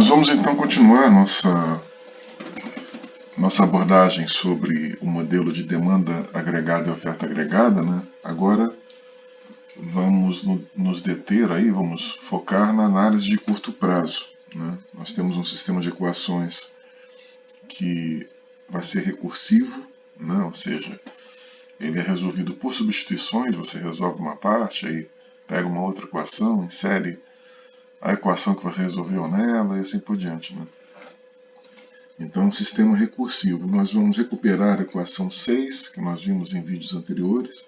Nós vamos então continuar nossa abordagem sobre o modelo de demanda agregada e oferta agregada, né? Agora vamos nos deter aí, vamos focar na análise de curto prazo, né? Nós temos um sistema de equações que vai ser recursivo, né? Ou seja, ele é resolvido por substituições, você resolve uma parte, aí pega uma outra equação, insere a equação que você resolveu nela e assim por diante, né? Então, um sistema recursivo. Nós vamos recuperar a equação 6, que nós vimos em vídeos anteriores,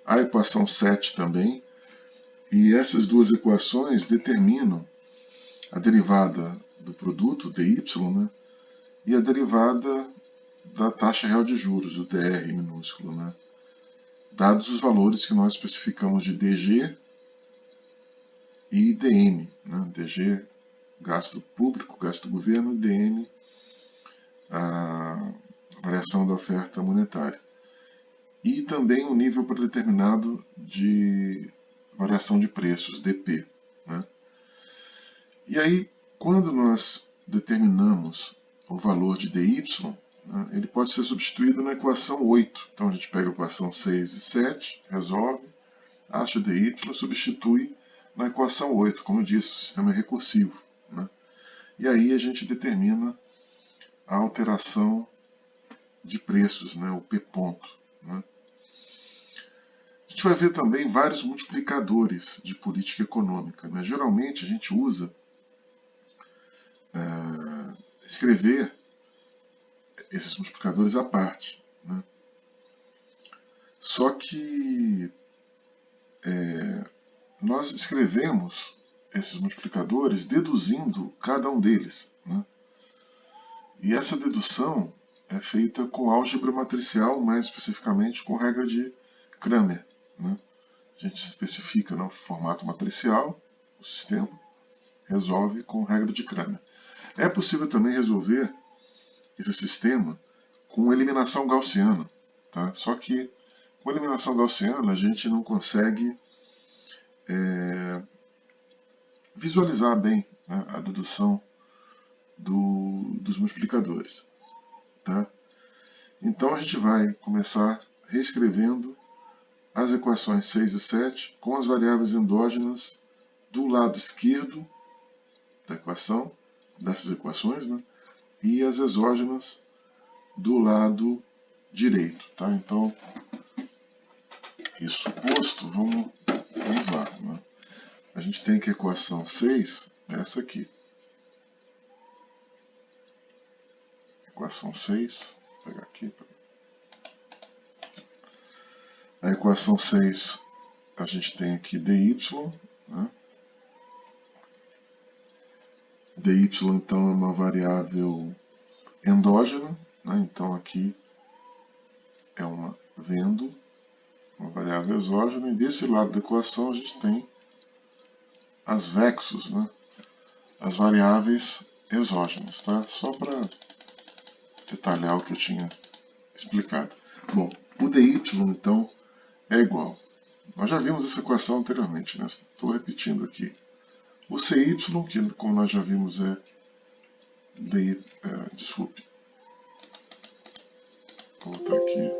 a equação 7 também, e essas duas equações determinam a derivada do produto, dy, né, e a derivada da taxa real de juros, o dr minúsculo, né, dados os valores que nós especificamos de dg e dm. Né, dg, gasto público, gasto do governo, dm, a variação da oferta monetária. E também um nível predeterminado de variação de preços, dp. Né? E aí, quando nós determinamos o valor de dy, né, ele pode ser substituído na equação 8. Então a gente pega a equação 6 e 7, resolve, acha dy, substitui na equação 8. Como eu disse, o sistema é recursivo. Né? E aí a gente determina a alteração de preços, né, o P ponto. Né? A gente vai ver também vários multiplicadores de política econômica. Né? Geralmente a gente usa escrever esses multiplicadores à parte. Né? Só que nós escrevemos esses multiplicadores deduzindo cada um deles. Né? E essa dedução é feita com álgebra matricial, mais especificamente com regra de Cramer. Né? A gente especifica no formato matricial o sistema, resolve com regra de Cramer. É possível também resolver esse sistema com eliminação gaussiana. Tá? Só que com eliminação gaussiana a gente não consegue visualizar bem, né, a dedução dos multiplicadores. Tá? Então a gente vai começar reescrevendo as equações 6 e 7 com as variáveis endógenas do lado esquerdo da equação, dessas equações, né, e as exógenas do lado direito. Tá? Então, isso posto, vamos lá. Né? A gente tem que a equação 6 é essa aqui. Equação 6, vou pegar aqui. A equação 6, a gente tem aqui dy, né? dy então é uma variável endógena, né? Então aqui é uma variável exógena, e desse lado da equação a gente tem as vexos, né? As variáveis exógenas, tá? Só para detalhar o que eu tinha explicado. Bom, o dy então é igual. Nós já vimos essa equação anteriormente, né? Estou repetindo aqui. O cy, que como nós já vimos é desculpe. Vou voltar aqui.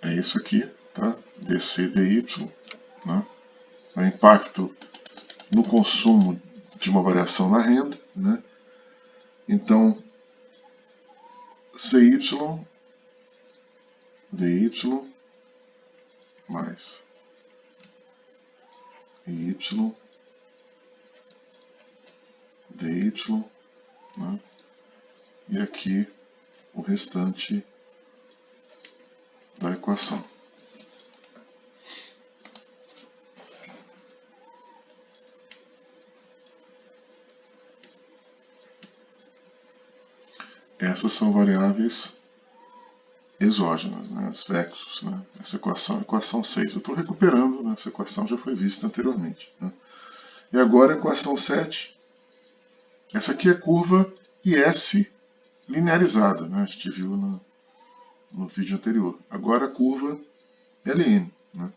É isso aqui, tá? dc dy, né? O impacto no consumo de uma variação na renda, né? Então, cy dy mais y dy, né? E aqui o restante da equação. Essas são variáveis exógenas, né, as vexos, né, essa equação, equação 6. Eu estou recuperando, né, essa equação já foi vista anteriormente. Né. E agora a equação 7. Essa aqui é curva IS linearizada, né, a gente viu no vídeo anterior. Agora a curva LN, né?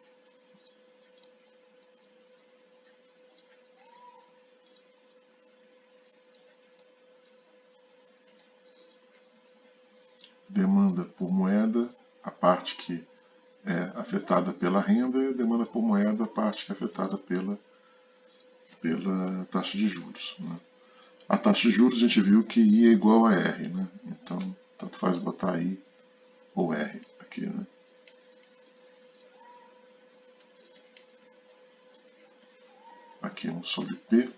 Demanda por moeda, a parte que é afetada pela renda, e demanda por moeda, a parte que é afetada pela taxa de juros, né? A taxa de juros a gente viu que I é igual a R, né? Então, tanto faz botar I ou R aqui, né? Aqui 1 sobre P.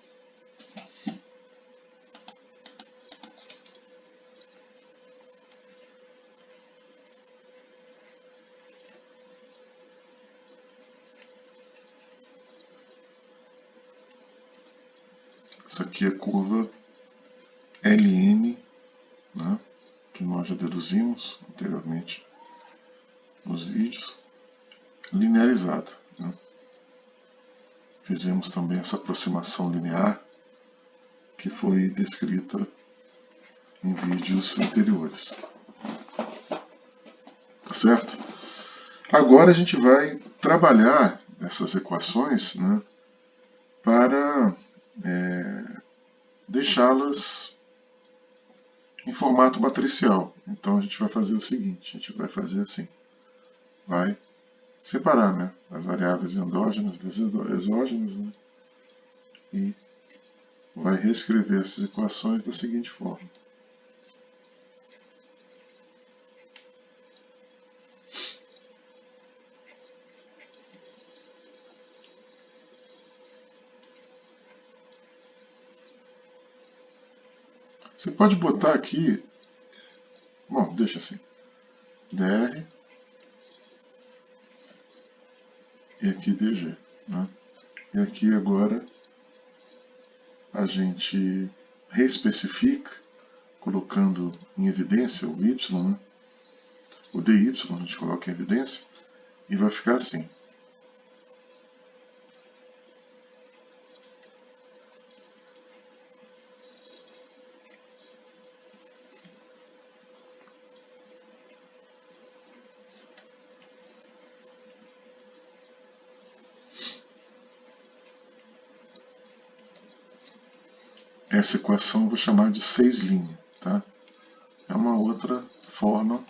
Essa aqui é a curva LN, né? Que nós já deduzimos anteriormente nos vídeos, linearizada, né? Fizemos também essa aproximação linear que foi descrita em vídeos anteriores. Tá certo? Agora a gente vai trabalhar essas equações, né, para deixá-las em formato matricial. Então a gente vai fazer o seguinte, a gente vai fazer assim, vai separar, né, as variáveis endógenas das exógenas, né, e vai reescrever essas equações da seguinte forma. Você pode botar aqui, bom, deixa assim, dr e aqui dg, né? E aqui agora a gente reespecifica, colocando em evidência o y, né? O dy a gente coloca em evidência e vai ficar assim. Essa equação eu vou chamar de 6' tá? É uma outra forma,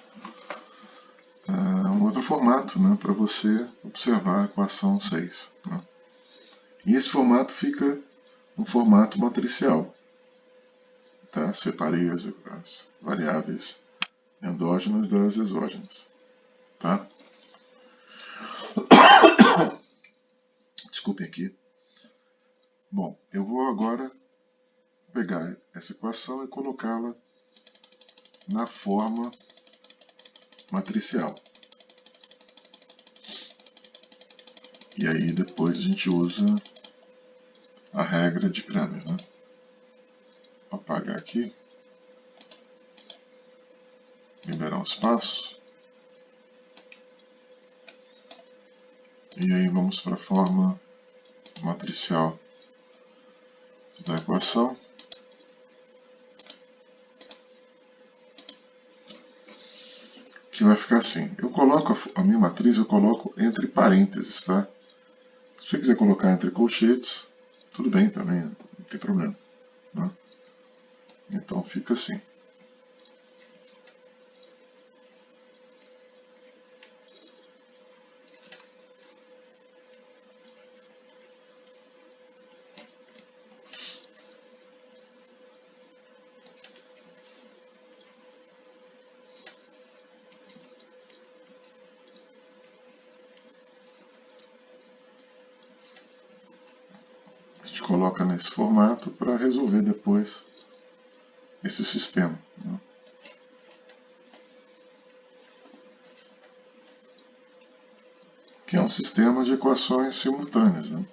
um outro formato, né, para você observar a equação 6. Né? E esse formato fica um formato matricial. Tá? Separei as variáveis endógenas das exógenas. Tá? Desculpem aqui. Bom, eu vou agora pegar essa equação e colocá-la na forma matricial. E aí depois a gente usa a regra de Cramer, né? Vou apagar aqui, liberar um espaço, e aí vamos para a forma matricial da equação. Que vai ficar assim. Eu coloco a minha matriz, eu coloco entre parênteses, tá? Se você quiser colocar entre colchetes, tudo bem também, não tem problema. Né? Então fica assim. A gente coloca nesse formato para resolver depois esse sistema. Né? Que é um sistema de equações simultâneas, né?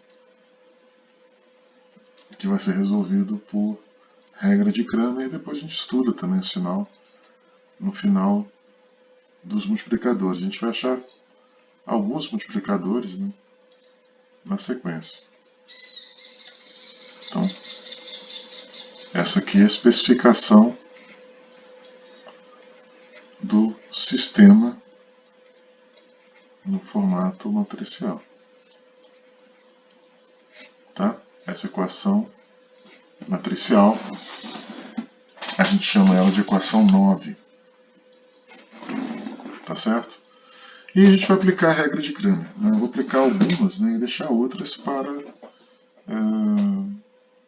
Que vai ser resolvido por regra de Cramer e depois a gente estuda também o sinal no final dos multiplicadores. A gente vai achar alguns multiplicadores, né, na sequência. Então, essa aqui é a especificação do sistema formato matricial. Tá? Essa equação matricial, a gente chama ela de equação 9. Tá certo? E a gente vai aplicar a regra de Cramer. Né? Eu vou aplicar algumas, né, e deixar outras para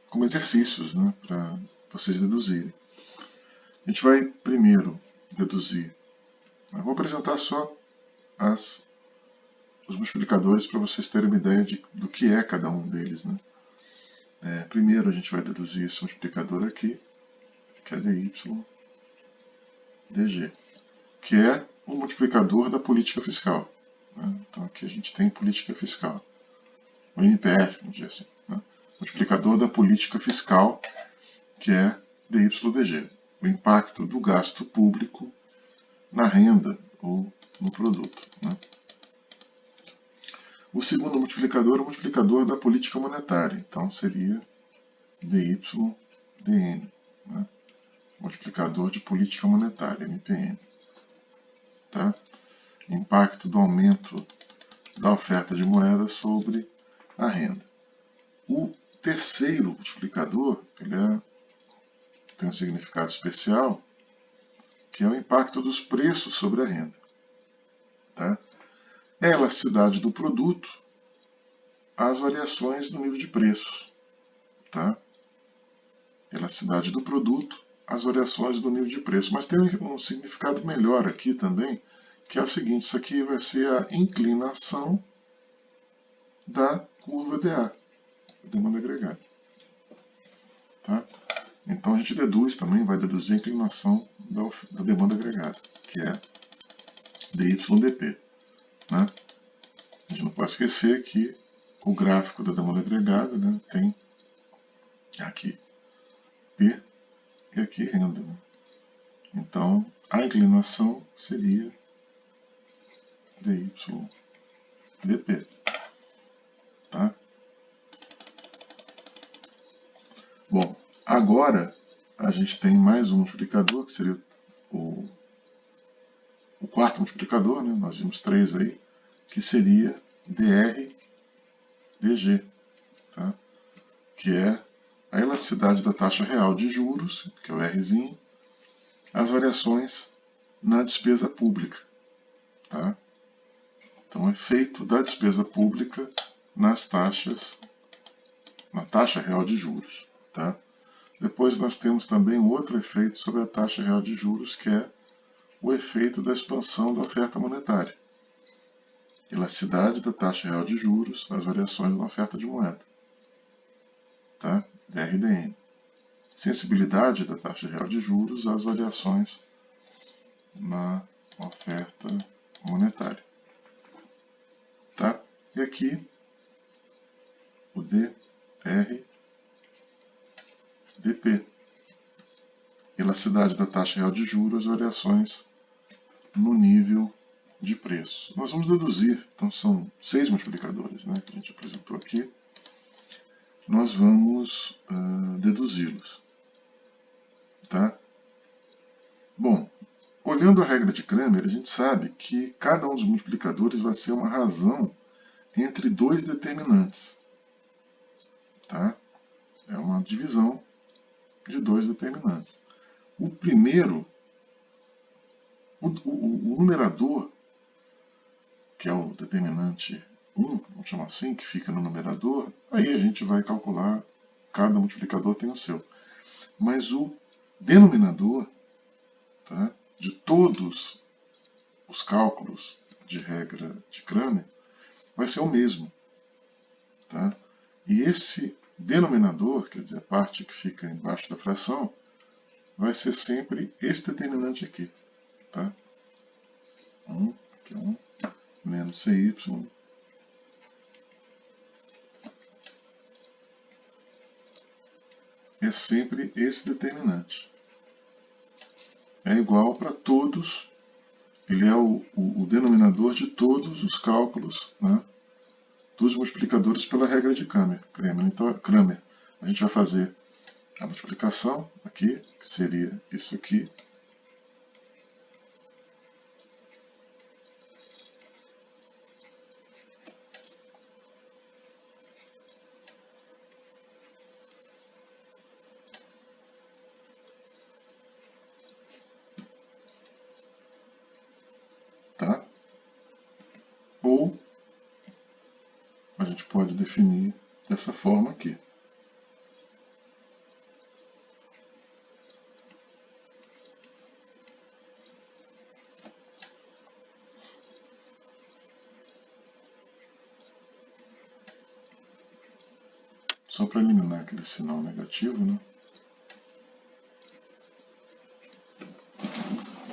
como exercícios, né, para vocês deduzirem. A gente vai primeiro deduzir. Eu vou apresentar só os multiplicadores para vocês terem uma ideia do que é cada um deles. Né? Primeiro a gente vai deduzir esse multiplicador aqui, que é dy dg, que é o multiplicador da política fiscal. Né? Então aqui a gente tem política fiscal, o NPF, vamos dizer assim. Né? Multiplicador da política fiscal, que é dydg, o impacto do gasto público na renda ou no produto. Né? O segundo multiplicador é o multiplicador da política monetária, então seria dydn, né? Multiplicador de política monetária, MPM. Tá? Impacto do aumento da oferta de moeda sobre a renda. O terceiro multiplicador, ele tem um significado especial, que é o impacto dos preços sobre a renda. Tá? É a elasticidade do produto às variações do nível de preço. Tá? Elasticidade do produto às variações do nível de preço. Mas tem um significado melhor aqui também, que é o seguinte: isso aqui vai ser a inclinação da curva DA, demanda agregada. Tá? Então a gente deduz também, vai deduzir a inclinação da demanda agregada, que é dydp. Né? A gente não pode esquecer que o gráfico da demanda agregada, né, tem aqui P e aqui renda. Né? Então a inclinação seria dydp. Tá? Bom, agora a gente tem mais um multiplicador, que seria o quarto multiplicador, né? Nós vimos 3 aí, que seria dr dg, tá? Que é a elasticidade da taxa real de juros, que é o Rzinho, as variações na despesa pública. Tá? Então, o efeito da despesa pública na taxa real de juros. Tá? Depois nós temos também um outro efeito sobre a taxa real de juros, que é o efeito da expansão da oferta monetária. Elasticidade da taxa real de juros nas variações na oferta de moeda. Tá? DRDN. Sensibilidade da taxa real de juros às variações na oferta monetária. Tá? E aqui o DRDP. Elasticidade da taxa real de juros às variações no nível de preço. Nós vamos deduzir, então são 6 multiplicadores, né, que a gente apresentou aqui. Nós vamos deduzi-los. Tá? Bom, olhando a regra de Cramer, a gente sabe que cada um dos multiplicadores vai ser uma razão entre 2 determinantes. Tá? É uma divisão de 2 determinantes. O primeiro, o numerador, que é o determinante 1, vamos chamar assim, que fica no numerador, aí a gente vai calcular, cada multiplicador tem o seu. Mas o denominador, tá, de todos os cálculos de regra de Cramer vai ser o mesmo. Tá? E esse denominador, quer dizer, a parte que fica embaixo da fração, vai ser sempre esse determinante aqui. Tá? 1, que é 1, menos CY, é sempre esse determinante. É igual para todos, ele é o denominador de todos os cálculos, né, dos multiplicadores pela regra de Cramer. Então, a gente vai fazer a multiplicação aqui, que seria isso aqui, pode definir dessa forma aqui. Só para eliminar aquele sinal negativo, né?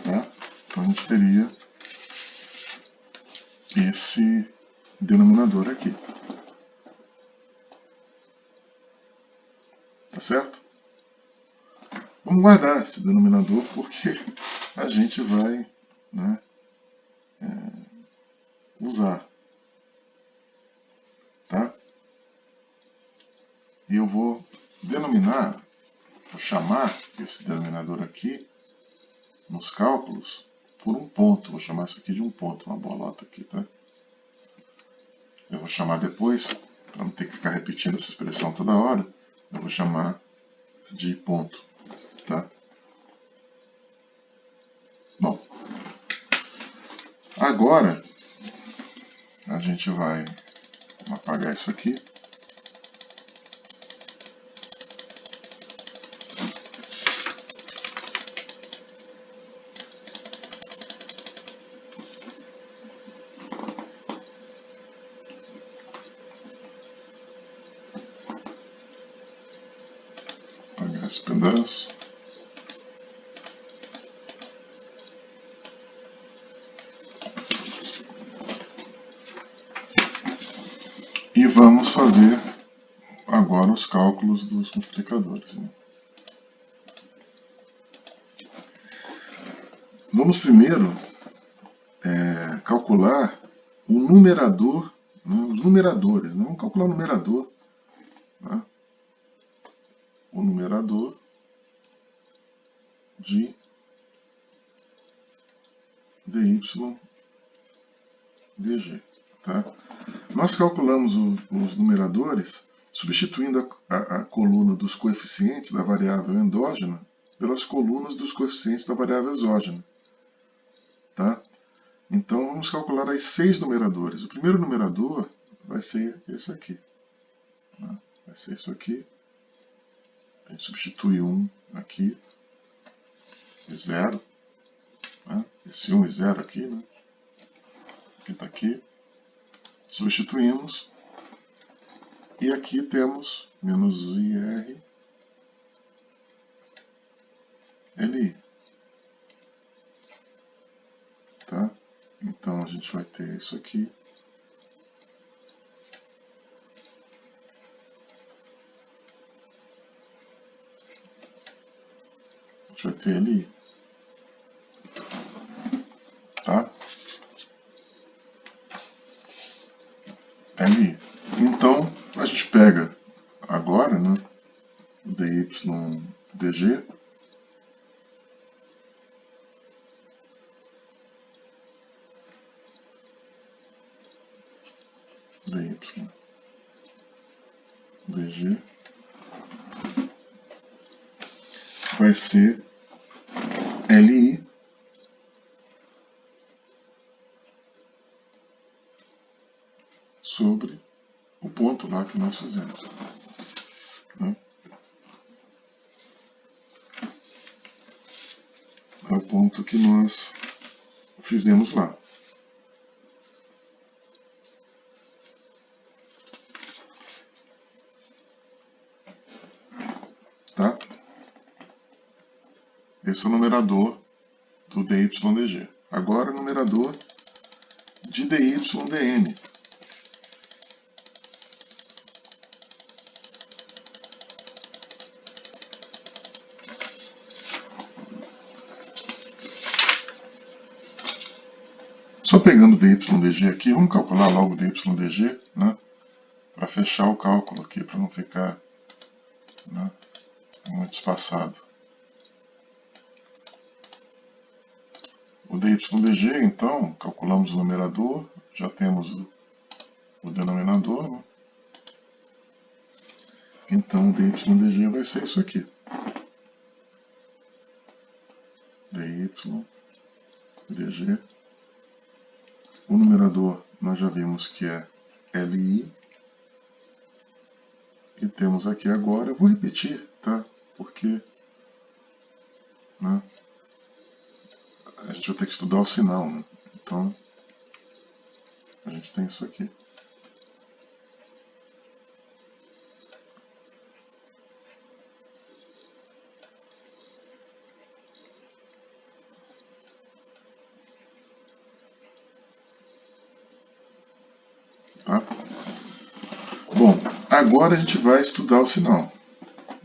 Tá? Então a gente teria esse denominador aqui. Tá certo? Vamos guardar esse denominador porque a gente vai, né, usar. Tá? E eu vou denominar, vou chamar esse denominador aqui nos cálculos por um ponto. Vou chamar isso aqui de um ponto, uma bolota aqui, tá? Eu vou chamar depois, para não ter que ficar repetindo essa expressão toda hora, eu vou chamar de ponto, tá? Bom, agora a gente vai apagar isso aqui. Apagar esse pedaço. E vamos fazer agora os cálculos dos multiplicadores, né? Vamos primeiro calcular o numerador, né, os numeradores. Né? Vamos calcular o numerador. Né? O numerador de dy dg. Tá? Nós calculamos os numeradores substituindo a coluna dos coeficientes da variável endógena pelas colunas dos coeficientes da variável exógena. Tá? Então vamos calcular as 6 numeradores. O primeiro numerador vai ser esse aqui. Né? Vai ser isso aqui. A gente substitui 1 aqui e 0. Né? Esse 1 e 0 aqui, né? Que está aqui. Substituímos. E aqui temos menos IR LI. Tá? Então a gente vai ter isso aqui. A gente vai ter LI. Tá? LI. Então a gente pega agora, né, o DY dg. dg vai ser LI sobre o ponto lá que nós fizemos. Né? É o ponto que nós fizemos lá. Tá? Esse é o numerador do dydg. Agora o numerador de dydn. Só pegando o dydg aqui, vamos calcular logo o dydg, né? Para fechar o cálculo aqui, para não ficar, né, muito espaçado. O dydg, então, calculamos o numerador, já temos o denominador, né? Então o dydg vai ser isso aqui. dydg. O numerador nós já vimos que é LI E temos aqui agora, eu vou repetir, tá? Porque, né, a gente vai ter que estudar o sinal, né? Então, a gente tem isso aqui. Tá? Bom, agora a gente vai estudar o sinal.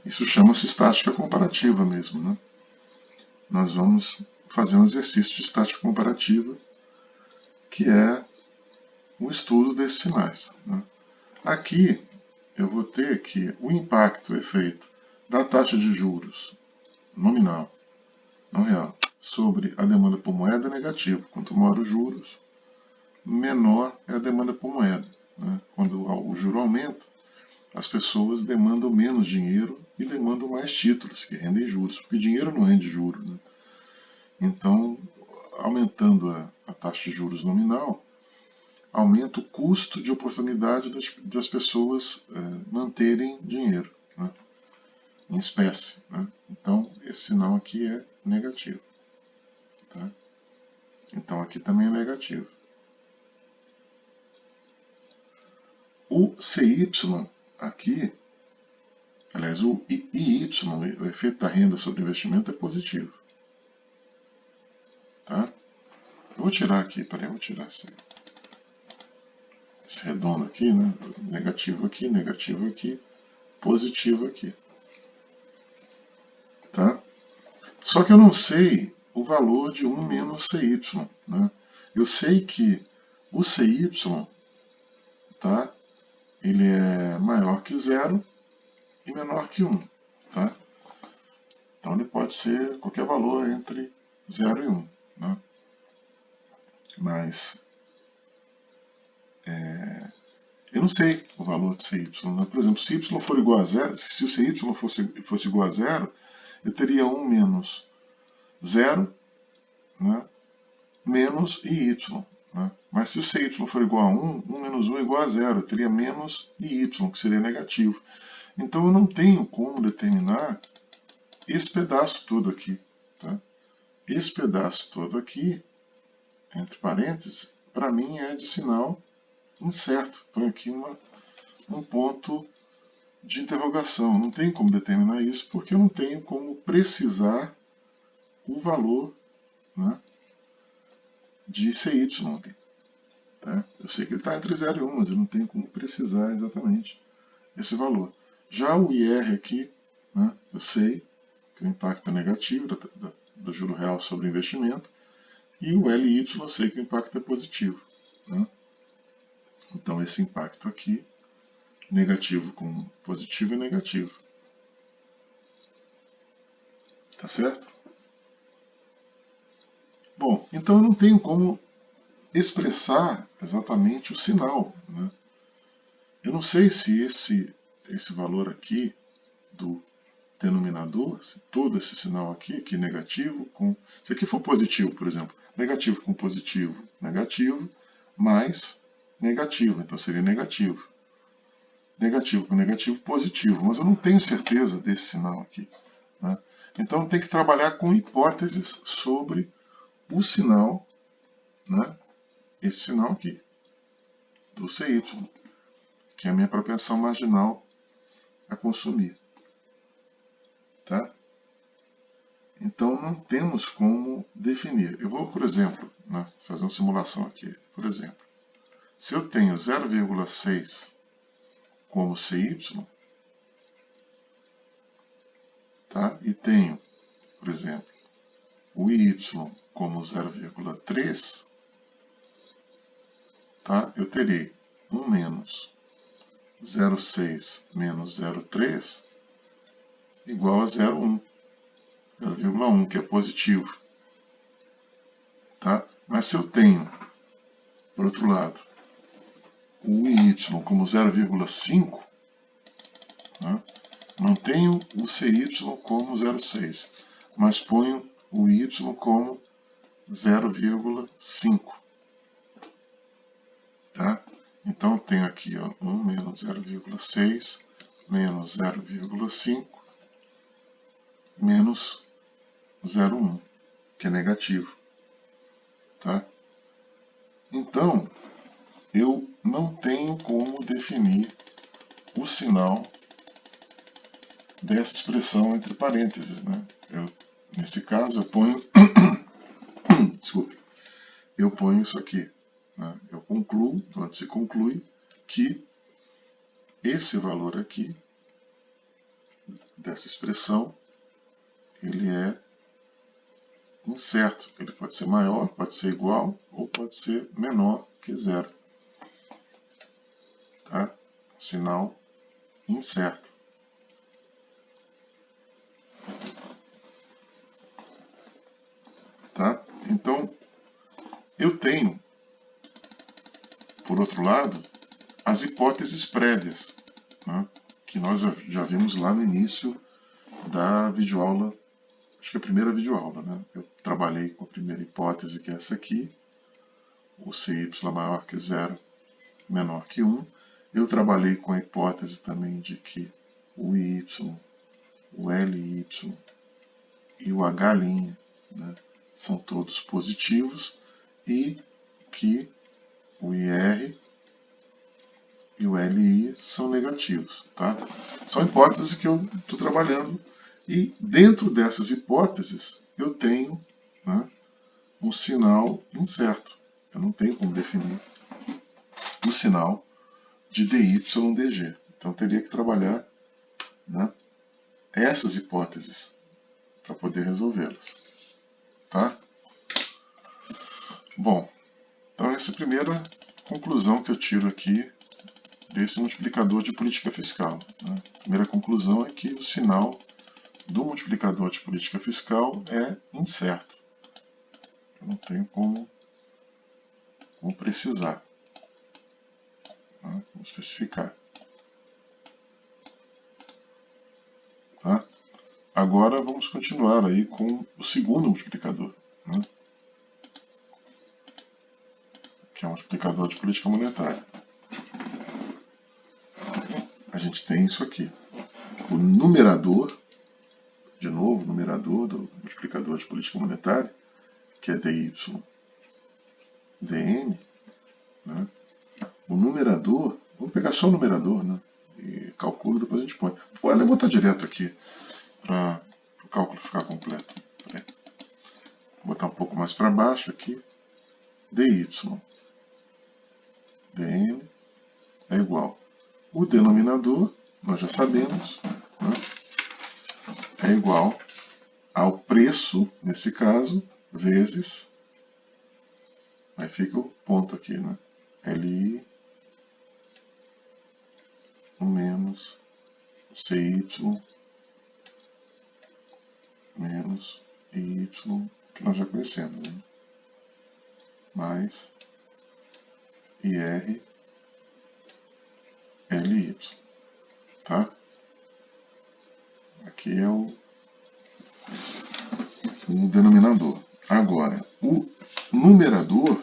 Isso chama-se estática comparativa mesmo, né? Nós vamos fazer um exercício de estática comparativa, que é o estudo desses sinais, né? Aqui eu vou ter que o impacto, o efeito da taxa de juros nominal, não real, sobre a demanda por moeda é negativo. Quanto maior os juros, menor é a demanda por moeda, né? Quando o juro aumenta, as pessoas demandam menos dinheiro e demandam mais títulos, que rendem juros, porque dinheiro não rende juros, né? Então, aumentando a taxa de juros nominal, aumenta o custo de oportunidade das pessoas manterem dinheiro, né, em espécie, né? Então, esse sinal aqui é negativo. Tá? Então, aqui também é negativo. O CY aqui, aliás, o IY, o efeito da renda sobre o investimento, é positivo. Tá? Eu vou tirar aqui, peraí, eu vou tirar esse redondo aqui, né? Negativo aqui, positivo aqui. Tá? Só que eu não sei o valor de 1 menos CY. Né? Eu sei que o CY, tá? Ele é maior que 0 e menor que 1. Tá? Então ele pode ser qualquer valor entre 0 e 1. Né? Mas eu não sei o valor de CY. Né? Por exemplo, se Y for igual a 0, se o CY fosse igual a 0, eu teria 1 menos 0, né, menos IY. Né? Mas se o CY for igual a 1, 1 menos 1 é igual a 0. Eu teria menos IY, que seria negativo. Então eu não tenho como determinar esse pedaço todo aqui. Tá? Esse pedaço todo aqui, entre parênteses, para mim é de sinal incerto. Põe aqui um ponto de interrogação. Não tenho como determinar isso porque eu não tenho como precisar o valor, né, de CY aqui. Tá? Eu sei que ele está entre 0 e 1, mas eu não tenho como precisar exatamente esse valor. Já o IR aqui, né, eu sei que o impacto é negativo do juro real sobre o investimento, e o LY eu sei que o impacto é positivo. Né? Então esse impacto aqui, negativo com positivo, é negativo. Tá certo? Bom, então eu não tenho como expressar exatamente o sinal. Né? Eu não sei se esse valor aqui do denominador, se todo esse sinal aqui, que negativo, se aqui for positivo, por exemplo, negativo com positivo, negativo, mais negativo, então seria negativo. Negativo com negativo, positivo, mas eu não tenho certeza desse sinal aqui. Né? Então tem que trabalhar com hipóteses sobre o sinal, né? Esse sinal aqui, do CY, que é a minha propensão marginal a consumir. Tá? Então não temos como definir. Eu vou, por exemplo, fazer uma simulação aqui. Por exemplo, se eu tenho 0,6 como CY, tá? E tenho, por exemplo, o YY como 0,3, tá? Eu terei 1 menos 0,6 menos 0,3 igual a 0,1. 0,1, que é positivo. Tá? Mas se eu tenho, por outro lado, o y como 0,5, né, mantenho o cy como 0,6, mas ponho o y como 0,5. Tá? Então eu tenho aqui, ó, 1 menos 0,6 menos 0,5 menos 0,1, que é negativo. Tá? Então, eu não tenho como definir o sinal dessa expressão entre parênteses. Né? Nesse caso, eu ponho desculpe, eu ponho isso aqui. Né? Eu concluo, onde se conclui, que esse valor aqui, dessa expressão, ele é incerto. Ele pode ser maior, pode ser igual, ou pode ser menor que zero. Tá? Sinal incerto. Tá? Então, eu tenho, por outro lado, as hipóteses prévias, né, que nós já vimos lá no início da videoaula, acho que a primeira videoaula. Né? Eu trabalhei com a primeira hipótese, que é essa aqui, o CY maior que zero, menor que 1. Eu trabalhei com a hipótese também de que o Y, o LY e o H', né, são todos positivos e que o IR e o LI são negativos. Tá? São hipóteses que eu estou trabalhando e dentro dessas hipóteses eu tenho, né, um sinal incerto. Eu não tenho como definir o sinal de DY/DG. Então eu teria que trabalhar, né, essas hipóteses para poder resolvê-las. Tá? Bom, então essa é a primeira conclusão que eu tiro aqui desse multiplicador de política fiscal. Né? A primeira conclusão é que o sinal do multiplicador de política fiscal é incerto. Eu não tenho como precisar, né? Como especificar. Tá? Agora vamos continuar aí com o segundo multiplicador, né? Que é o multiplicador de política monetária. A gente tem isso aqui. O numerador, de novo, o numerador do multiplicador de política monetária, que é DY dN, né? O numerador, vamos pegar só o numerador, né? E cálculo, depois a gente põe. Pode botar direto aqui para o cálculo ficar completo. Vou botar um pouco mais para baixo aqui. DY dN é igual. O denominador, nós já sabemos, né? É igual ao preço, nesse caso, vezes, aí fica o ponto aqui, né? LI menos CY menos YY, que nós já conhecemos, né? Mais IR LY. Tá? Aqui é o denominador. Agora, o numerador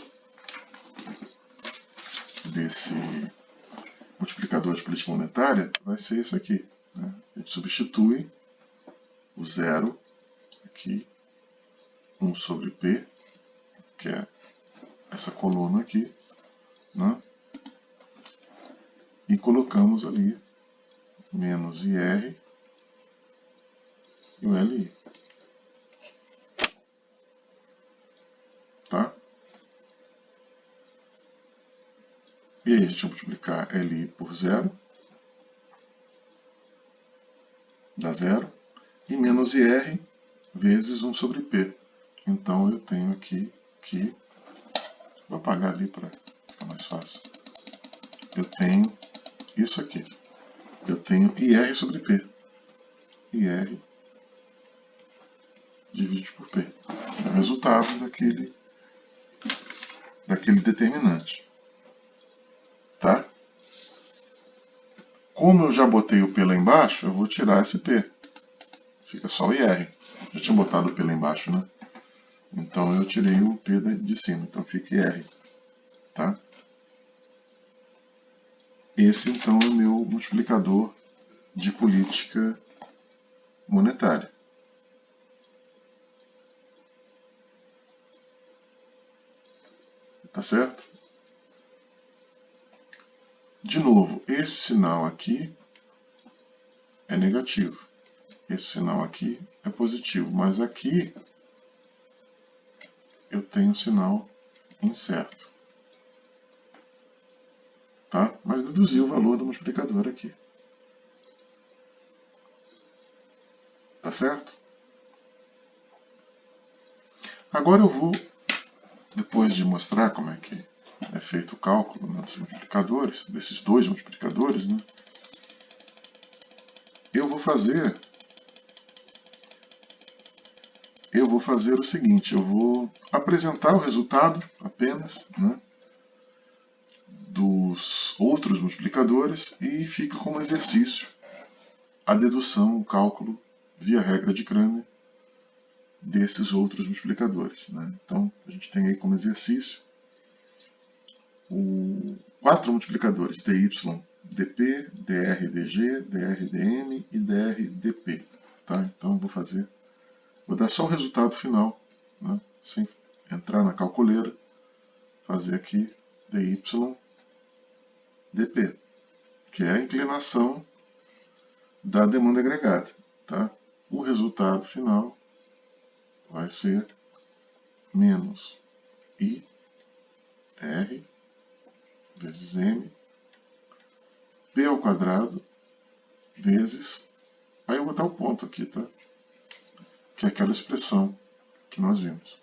desse multiplicador de política monetária vai ser isso aqui. Né? A gente substitui o zero aqui, 1 sobre P, que é essa coluna aqui, né? E colocamos ali menos IR e o LI. Tá? E aí a gente vai multiplicar LI por zero, dá zero, e menos IR vezes 1 sobre P. Então eu tenho aqui que, vou apagar ali para ficar mais fácil, eu tenho isso aqui. Eu tenho IR sobre P. IR divide por P. É o resultado daquele determinante. Tá? Como eu já botei o P lá embaixo, eu vou tirar esse P. Fica só o IR. Já tinha botado o P lá embaixo, né? Então eu tirei o P de cima. Então fica IR. Tá? Esse então é o meu multiplicador de política monetária. Tá certo? De novo, esse sinal aqui é negativo. Esse sinal aqui é positivo. Mas aqui eu tenho um sinal incerto. Tá? Mas deduzi o valor do multiplicador aqui. Tá certo? Agora eu vou, depois de mostrar como é que é feito o cálculo, né, dos multiplicadores, desses dois multiplicadores, né, eu vou fazer o seguinte, eu vou apresentar o resultado apenas, né, dos outros multiplicadores e fica como exercício a dedução, o cálculo via regra de Cramer desses outros multiplicadores. Né? Então, a gente tem aí como exercício quatro multiplicadores, dy, dp, dr, dg, dr, dm e dr, dp. Tá? Então, vou dar só o resultado final, né? Sem entrar na calculeira, fazer aqui dy, dp, que é a inclinação da demanda agregada. Tá? O resultado final vai ser menos I R vezes M P ao quadrado vezes, aí eu vou botar o ponto aqui, tá? Que é aquela expressão que nós vimos.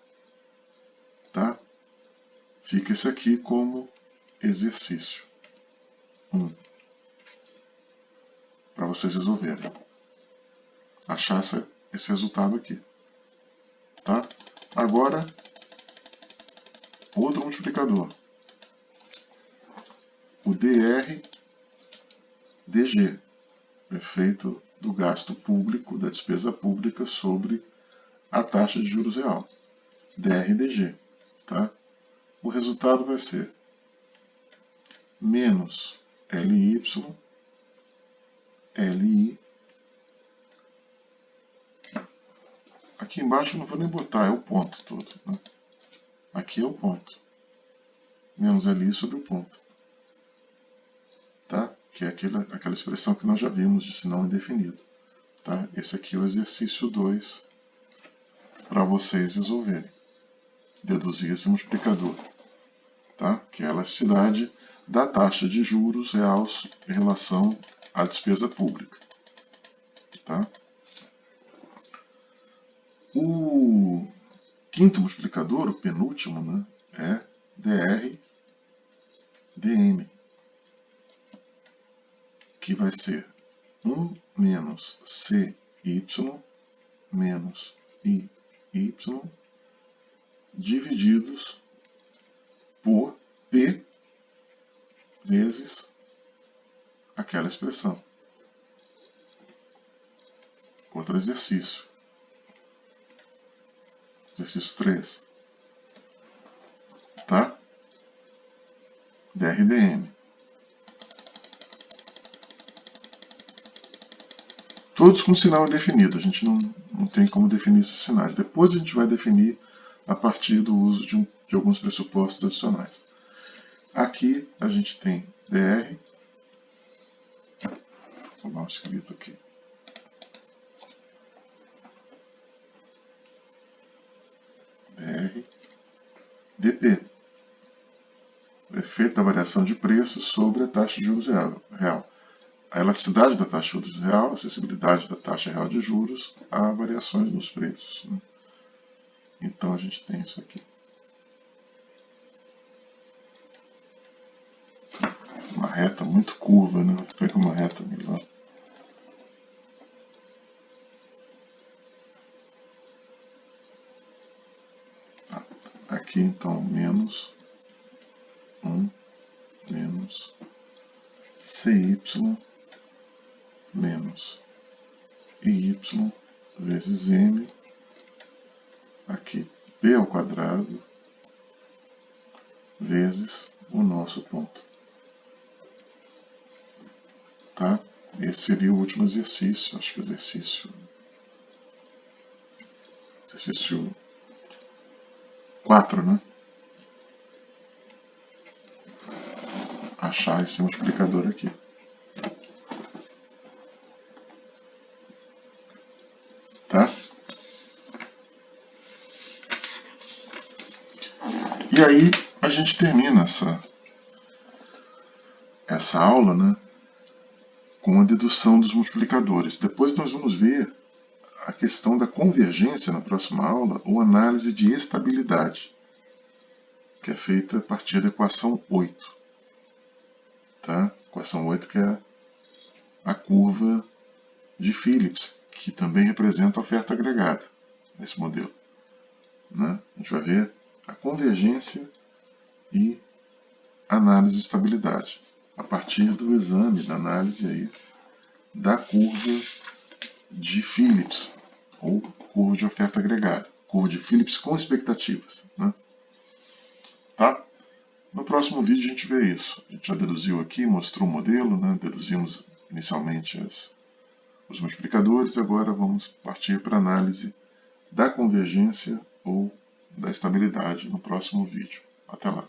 Tá? Fica esse aqui como exercício 1. Para vocês resolverem. Achar esse resultado aqui. Tá? Agora, outro multiplicador. O dr dg, efeito do gasto público, da despesa pública sobre a taxa de juros real. dr dg. Tá? O resultado vai ser menos ly, li. Aqui embaixo eu não vou nem botar, é o ponto todo. Né? Aqui é o ponto. Menos li sobre o ponto. Tá? Que é aquela expressão que nós já vimos de sinal indefinido. Tá? Esse aqui é o exercício 2 para vocês resolverem. Deduzir esse multiplicador. Tá? Que é a elasticidade da taxa de juros real em relação à despesa pública. Tá? O quinto multiplicador, o penúltimo, né, é dr dm, que vai ser 1 menos cy menos iy divididos por p vezes aquela expressão. Outro exercício. Exercício 3. Tá? dr dm. Todos com sinal indefinido. A gente não tem como definir esses sinais. Depois a gente vai definir a partir do uso de alguns pressupostos adicionais. Aqui a gente tem dr, vou dar um escrito aqui, dr dp, o efeito da variação de preço sobre a taxa de juros real. A elasticidade da taxa de juros real, a acessibilidade da taxa real de juros a variações nos preços. Né? Então a gente tem isso aqui. Uma reta muito curva, né? Vou pegar uma reta melhor. Aqui então menos 1 menos cy menos iy vezes m, aqui p ao quadrado vezes o nosso ponto. Tá? esse seria o último exercício, acho que exercício 4, né? Achar esse multiplicador aqui. Tá? E aí a gente termina essa aula, né, com a dedução dos multiplicadores. Depois nós vamos ver a questão da convergência na próxima aula, ou análise de estabilidade, que é feita a partir da equação 8. Tá? Equação 8, que é a curva de Phillips, que também representa a oferta agregada nesse modelo. Né? A gente vai ver a convergência e análise de estabilidade, a partir do exame, da análise aí, da curva de Phillips, ou curva de oferta agregada, curva de Phillips com expectativas. Né? Tá? No próximo vídeo a gente vê isso. A gente já deduziu aqui, mostrou o modelo, né? Deduzimos inicialmente os multiplicadores, agora vamos partir para a análise da convergência ou da estabilidade no próximo vídeo. Até lá!